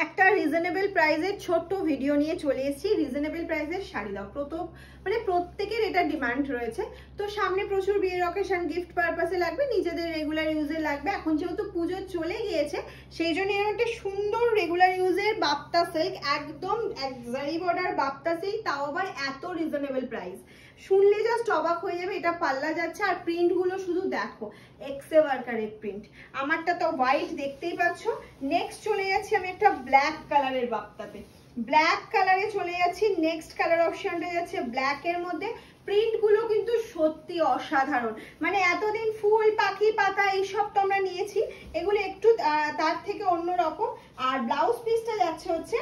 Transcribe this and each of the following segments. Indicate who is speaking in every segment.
Speaker 1: একটা রিজনেবল প্রাইসের ছোট্ট ভিডিও নিয়ে চলে এসেছি। রিজনেবল প্রাইসের শাড়ি দাও, মানে প্রত্যেকের এটা ডিমান্ড রয়েছে। তো সামনে প্রচুর বিয়ের অকেশন, গিফট পারপাসে লাগবে, নিজেদের রেগুলার ইউজে লাগবে। এখন যেহেতু পুজো চলে গিয়েছে সেই জন্য এরকম একটা সুন্দর রেগুলার ইউজের বাপ্তা সিল্ক, একদম জারি বর্ডার বাপ্তা সিল্ক, তাও আবার এত রিজনেবল প্রাইস। শুনলে জাস্ট অবাক হয়ে যাবে। এটা পাল্লা যাচ্ছে, আর প্রিন্ট গুলো শুধু দেখো, এক্সে ওয়ার্কারের প্রিন্ট। আমারটা তো হোয়াইট দেখতেই পাচ্ছ। নেক্সট চলে যাচ্ছি আমি একটা ব্ল্যাক কালারের বাপ্তাতে, ব্ল্যাক কালারে চলে যাচ্ছি। নেক্সট কালার অপশনটা যাচ্ছে ব্ল্যাক এর মধ্যে। প্রিন্ট গুলো কিন্তু সত্যি অসাধারণ, মানে এতদিন ফুল পাখি পাতা এইসব তো আমরা নিয়েছি, এগুলো একটু তার থেকে অন্যরকম। আর ব্লাউজ পিসটা যাচ্ছে হচ্ছে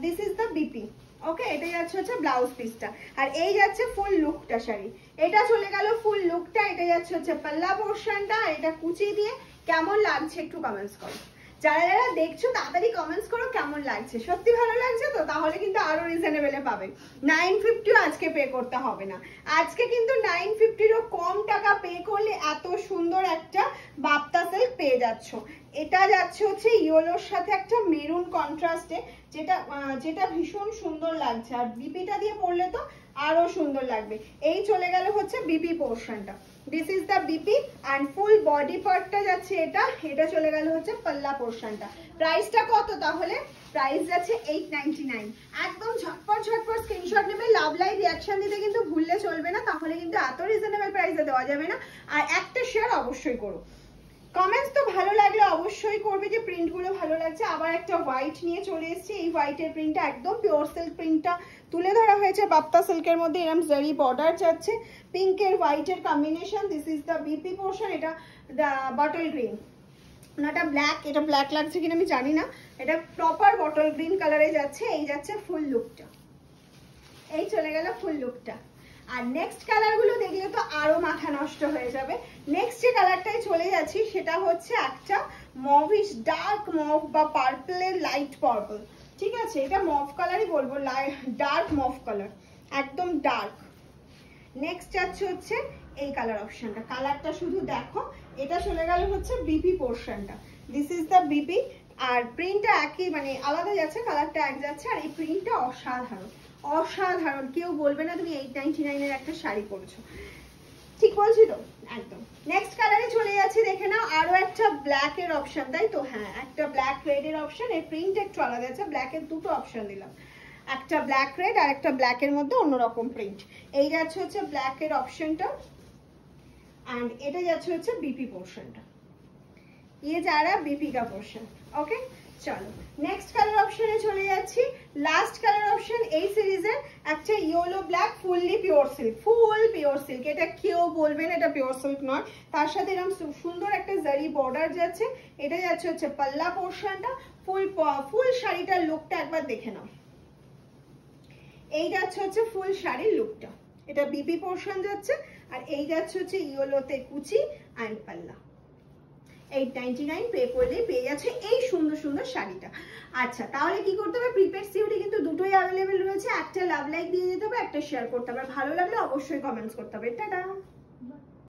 Speaker 1: দিস ইজ দ্য বিপি, ওকে, এটাই যাচ্ছে হচ্ছে ব্লাউজ পিসটা। আর এই যাচ্ছে ফুল লুকটা শাড়ি, এটা চলে গেল ফুল লুকটা। এটা যাচ্ছে হচ্ছে পাল্লা পোর্শনটা, এটা কুচি দিয়ে। কেমন লাগছে একটু কমেন্টস করো, যারা যারা দেখছো তাড়াতাড়ি কমেন্টস করো কেমন লাগছে। সত্যি ভালো লাগছে তো? তাহলে কিন্তু আরো রিজনেবলে পাবে। 950 আজকে পে করতে হবে না, আজকে কিন্তু 950-ও কম টাকা পে করলে এত সুন্দর একটা বাপ্তা সিল্ক পেয়ে যাচ্ছ। এটা যাচ্ছে হচ্ছে ইয়েলোর সাথে একটা মেরুন কন্ট্রাস্টে, যেটা ভীষণ সুন্দর লাগছে। আর বিপিটা দিয়ে পরলে তো আরো সুন্দর লাগবে। এই চলে গেল হচ্ছে বিপি পোর্শনটা, this is the BP. And full body পার্টটা যাচ্ছে এটা চলে গেল হচ্ছে পাল্লা পোর্শনটা। প্রাইসটা কত তাহলে? প্রাইস যাচ্ছে 899। একদম ঝটপট স্ক্রিনশট নেবে, লাভ লাইভ রিয়াকশন দিতে কিন্তু ভুললে চলবে না, তাহলে কিন্তু এত রিজনেবল প্রাইসে দেওয়া যাবে না। আর একটা শেয়ার অবশ্যই করো। কমেন্টস তো ভালো লাগলে অবশ্যই করবে যে প্রিন্টগুলো ভালো লাগছে। আবার একটা হোয়াইট নিয়ে চলে এসেছি। এই হোয়াইটের প্রিন্টটা একদম পিওর সিল্ক প্রিন্টটা তুলে ধরা হয়েছে বাপ্তা সিল্কের মধ্যে। এরকম জারি বর্ডার যাচ্ছে, পিঙ্কের হোয়াইটের combination. This is the BP portion. এটা বটল গ্রিন, এটা ব্ল্যাক, এটা ব্ল্যাক লাগছে কিনা আমি জানি না, এটা প্রপার বটল গ্রিন কালারে যাচ্ছে। এই যাচ্ছে ফুল লুকটা, এই চলে গেল ফুল লুকটা। আর নেক্সট কালার গুলো দেখলে তো আরো মাথা নষ্ট হয়ে যাবে। নেক্সট যে কালারটাই চলে যাচ্ছি সেটা হচ্ছে একটা মভিশ, ডার্ক মভ বা পার্পলের লাইট পার্পল, ঠিক আছে? এটা মভ কালারই বলবো, ডার্ক মভ কালার, একদম ডার্ক। নেক্সট যাচ্ছে হচ্ছে এই কালার অপশনটা, কালারটা শুধু দেখো। এটা চলে গেল হচ্ছে বিপি পোর্শনটা, দিস ইজ দ্য বিপি। আর প্রিন্টটা একই, মানে আলাদা যাচ্ছে, কালারটা এক যাচ্ছে। আর এই প্রিন্টটা অসাধারণ, অসাধারণ, কেউ বলবে না তুমি 899-এর একটা শাড়ি পরেছো। ঠিক বলছি তো? একদম। নেক্সট কালারে চলে যাচ্ছি, দেখে নাও আরো একটা ব্ল্যাক এর অপশন, তাই তো? হ্যাঁ, একটা ব্ল্যাক রেড এর অপশন। এর প্রিন্ট একটু আলাদা আছে, ব্ল্যাক এর দুটো অপশন দিলাম, একটা ব্ল্যাক রেড আর একটা ব্ল্যাক এর মধ্যে অন্যরকম প্রিন্ট। এই যাচ্ছে হচ্ছে ব্ল্যাক এর অপশনটা, এন্ড এটা যাচ্ছে হচ্ছে বিপি পোর্শনটা, ये जा रहा है बीपी का पोर्शन। ओके, চলো নেক্সট কালার অপশনে চলে যাচ্ছি। লাস্ট কালার অপশন এই সিরিজের একটা yellow black, fully pure silk, ফুল পিওর সিল্ক। এটা কেউ বলবে না এটা পিওর সিল্ক নয়। তার সাথে এরকম সুন্দর একটা জারি বর্ডার যাচ্ছে। এটা যাচ্ছে হচ্ছে পাল্লা পোর্শনটা। ফুল শাড়িটার লুকটা একবার দেখে নাও। এই যাচ্ছে হচ্ছে ফুল শাড়ির লুকটা, এটা বিপি পোর্শন যাচ্ছে। আর এই যাচ্ছে হচ্ছে ইয়েলোতে কুচি অ্যান্ড পাল্লা। 899 পে করলে পেয়ে যাচ্ছে এই সুন্দর সুন্দর শাড়িটা। আচ্ছা, তাহলে কি করতে হবে? প্রিপেড সিওডি কিন্তু দুটোই অ্যাভেলেবেল রয়েছে। একটা লাভ লাইক দিয়ে দিতে হবে, একটা শেয়ার করতে হবে। ভালো লাগলে অবশ্যই কমেন্টস করতে হবে। টাটা।